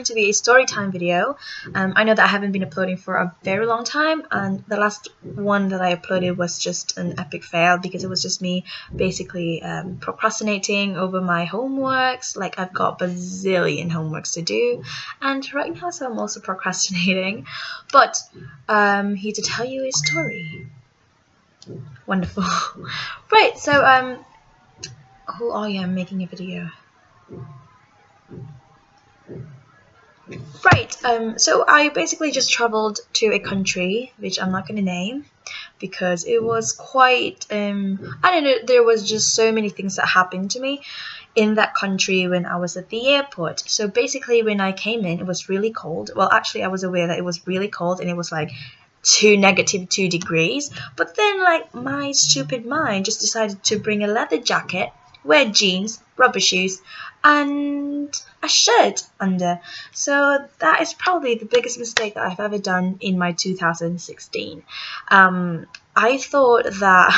to be a story time video. I know that I haven't been uploading for a very long time, and the last one that I uploaded was just an epic fail because it was just me basically procrastinating over my homeworks. Like, I've got a bazillion homeworks to do, and right now so I'm also procrastinating. But here to tell you a story. Wonderful. Right, so oh yeah, I'm making a video. Right, so I basically just traveled to a country which I'm not going to name because it was quite, I don't know, there was just so many things that happened to me in that country when I was at the airport. So basically when I came in, it was really cold. Well, actually I was aware that it was really cold and it was like -2 degrees, but then like my stupid mind just decided to bring a leather jacket, wear jeans, rubber shoes, and a shirt under. So that is probably the biggest mistake that I've ever done in my 2016. I thought that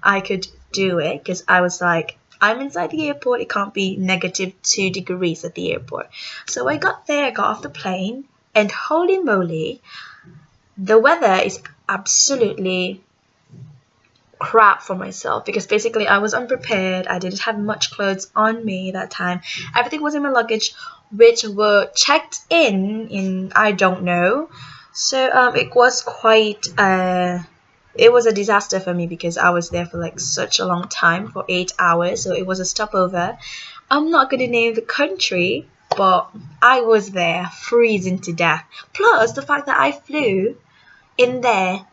I could do it because I was like, I'm inside the airport, it can't be -2 degrees at the airport. So I got there, got off the plane, and holy moly, the weather is absolutely crap for myself because basically I was unprepared. I didn't have much clothes on me that time. Everything was in my luggage, which were checked in I don't know. So it was quite it was a disaster for me because I was there for like such a long time, for 8 hours. So it was a stopover. I'm not gonna name the country, but I was there freezing to death. Plus the fact that I flew in there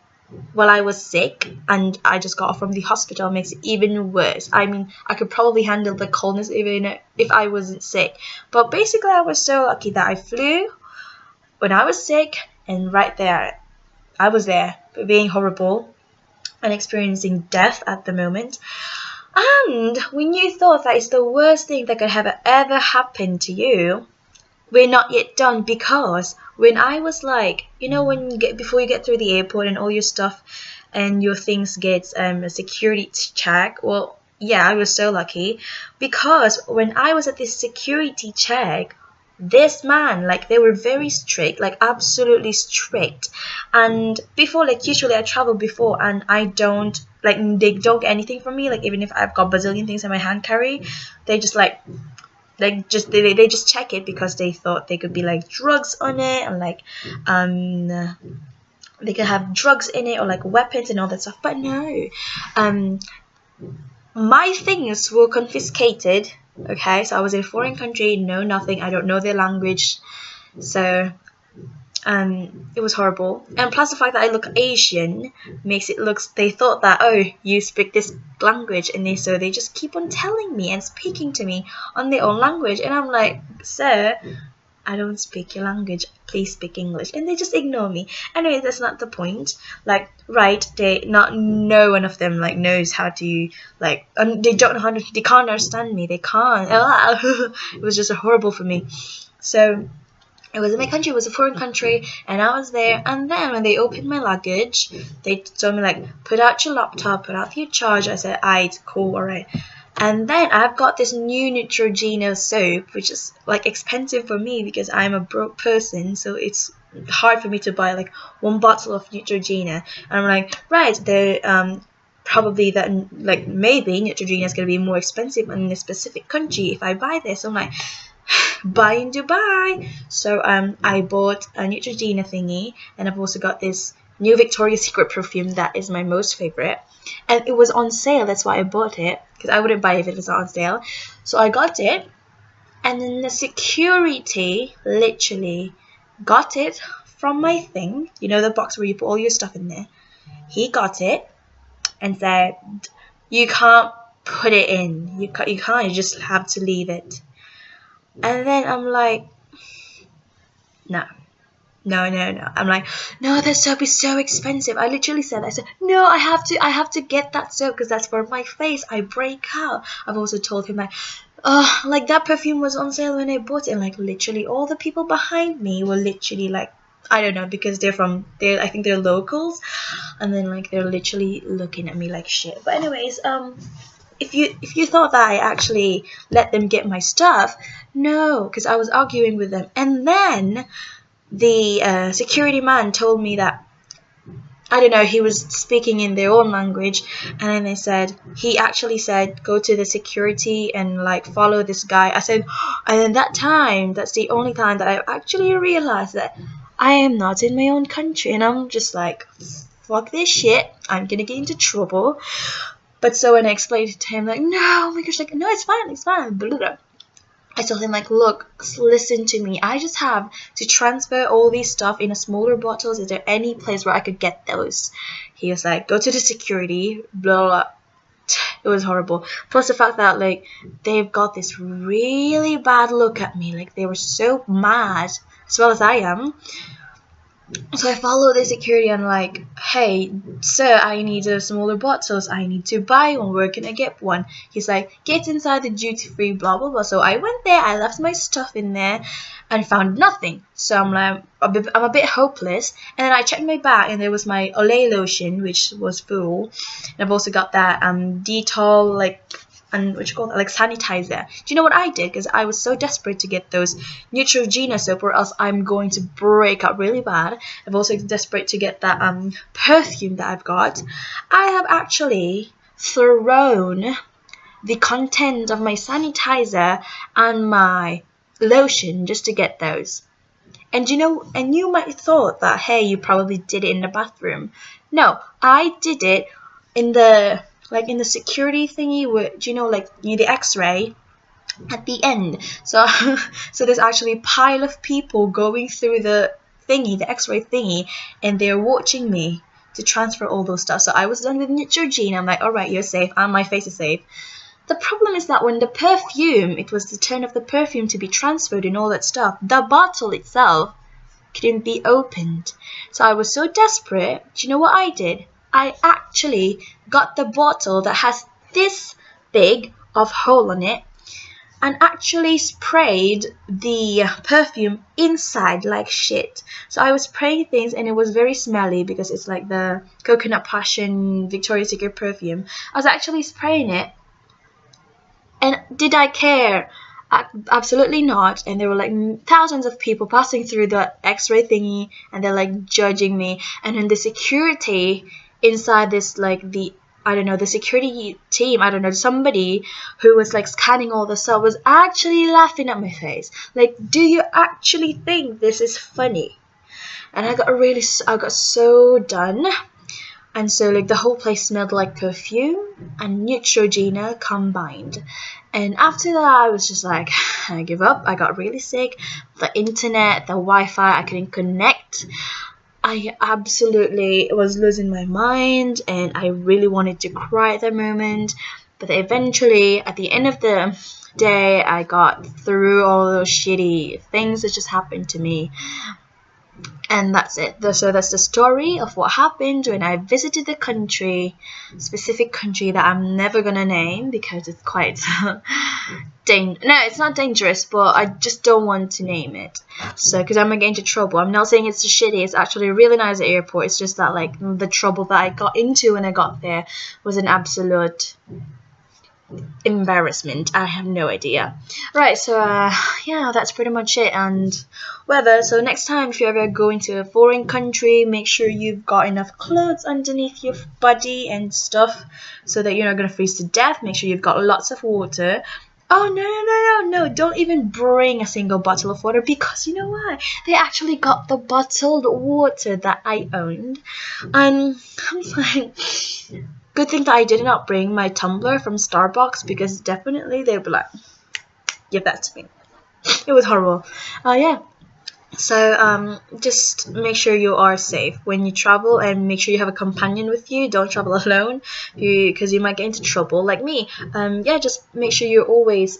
while I was sick and I just got off from the hospital makes it even worse. I mean, I could probably handle the coldness even if I wasn't sick. But basically, I was so lucky that I flew when I was sick, and right there, I was there being horrible and experiencing death at the moment. And when you thought that it's the worst thing that could have ever happened to you, we're not yet done, because when I was like, you know, when you get, before you get through the airport and all your stuff and your things get a security check, well, yeah, I was so lucky because when I was at this security check, this man, like, they were very strict, like absolutely strict. And before, like, usually I travel before and I don't, like, they don't get anything from me, like, even if I've got a bazillion things in my hand carry, they just like they just check it because they thought they could be like drugs on it, and like they could have drugs in it or like weapons and all that stuff. But no, my things were confiscated. Okay, so I was in a foreign country, know nothing, I don't know their language, so it was horrible. And plus the fact that I look Asian makes it look, they thought that, oh, you speak this language, and so they just keep on telling me and speaking to me on their own language, and I'm like, sir, I don't speak your language, please speak English. And they just ignore me. Anyway, that's not the point. Like, right, no one of them like knows how to, like, they don't know how to, they can't understand me, they can't. It was just horrible for me. So it was in my country, it was a foreign country, and I was there, and then when they opened my luggage, they told me, like, put out your laptop, put out your charger. I said, alright, cool, alright. And then I've got this new Neutrogena soap, which is, like, expensive for me because I'm a broke person, so it's hard for me to buy, like, 1 bottle of Neutrogena. And I'm like, right, they're, probably that, like, maybe Neutrogena is going to be more expensive in a specific country if I buy this. So I'm like, buy in Dubai. So I bought a Neutrogena thingy, and I've also got this new Victoria's Secret perfume that is my most favorite, and it was on sale. That's why I bought it, because I wouldn't buy it if it was not on sale. So I got it, and then the security literally got it from my thing, you know, the box where you put all your stuff in there. He got it and said, you can't put it in, you can't, you just have to leave it. And then I'm like, no. I'm like, no, that soap is so expensive. I literally said that. I said, no, I have to get that soap because that's for my face. I break out. I've also told him, like, oh, like, that perfume was on sale when I bought it. And like, literally all the people behind me were literally like, I don't know, because I think they're locals, and then like they're literally looking at me like shit. But anyways, if you thought that I actually let them get my stuff, no, because I was arguing with them. And then the security man told me that, I don't know, he was speaking in their own language, and then he actually said, go to the security and like follow this guy. I said, and then that's the only time that I actually realized that I am not in my own country, and I'm just like, fuck this shit, I'm gonna get into trouble. But so when I explained it to him, like, no, oh my gosh, like, no, it's fine, blah, blah, blah. I told him, like, look, listen to me. I just have to transfer all these stuff in a smaller bottles. Is there any place where I could get those? He was like, go to the security, blah, blah, blah. It was horrible. Plus the fact that, like, they've got this really bad look at me. Like, they were so mad, as well as I am. So I followed the security and like, hey, sir, I need smaller bottles. I need to buy one. Where can I get one? He's like, get inside the duty-free, blah, blah, blah. So I went there. I left my stuff in there and found nothing. So I'm like, I'm a bit hopeless. And then I checked my bag and there was my Olay lotion, which was full. And I've also got that Dettol, like, and what you call it, like sanitizer. Do you know what I did? Because I was so desperate to get those Neutrogena soap, or else I'm going to break out really bad. I'm also desperate to get that perfume that I've got. I have actually thrown the content of my sanitizer and my lotion just to get those. And you know, and you might have thought that, hey, you probably did it in the bathroom. No, I did it in the security thingy, where, you know, like, you know, the x-ray at the end. So so there's actually a pile of people going through the thingy, the x-ray thingy, and they're watching me to transfer all those stuff. So I was done with Neutrogena. I'm like, all right, you're safe, and my face is safe. The problem is that when the perfume, it was the turn of the perfume to be transferred and all that stuff, the bottle itself couldn't be opened. So I was so desperate. Do you know what I did? I actually got the bottle that has this big of hole on it and actually sprayed the perfume inside like shit. So I was spraying things and it was very smelly because it's like the Coconut Passion Victoria's Secret perfume. I was actually spraying it. And did I care? Absolutely not. And there were like thousands of people passing through the x-ray thingy and they're like judging me. And then the security inside this, like, the, I don't know, the security team, I don't know, somebody who was like scanning all the stuff was actually laughing at my face. Like, do you actually think this is funny? And I got so done. And so, like, the whole place smelled like perfume and Neutrogena combined. And after that, I was just like, I give up. I got really sick. The internet, the Wi-Fi, I couldn't connect. I absolutely was losing my mind, and I really wanted to cry at the moment. But eventually, at the end of the day, I got through all those shitty things that just happened to me. And that's it. So that's the story of what happened when I visited the country, specific country that I'm never gonna name because it's quite no, it's not dangerous, but I just don't want to name it. So because I'm gonna get into trouble. I'm not saying it's shitty. It's actually a really nice airport. It's just that, like, the trouble that I got into when I got there was an absolute embarrassment. I have no idea. Right, so yeah, that's pretty much it. And whatever, so next time if you ever go into a foreign country, make sure you've got enough clothes underneath your body and stuff so that you're not gonna freeze to death. Make sure you've got lots of water. Oh, no, don't even bring a single bottle of water, because you know what? They actually got the bottled water that I owned. And I'm like, good thing that I did not bring my tumbler from Starbucks, because definitely they'd be like, give that to me. It was horrible. Yeah. So just make sure you are safe when you travel, and make sure you have a companion with you. Don't travel alone, because you might get into trouble like me. Yeah, just make sure you're always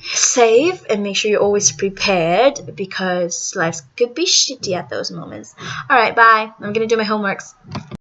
safe, and make sure you're always prepared, because life could be shitty at those moments. Alright, bye. I'm gonna do my homeworks.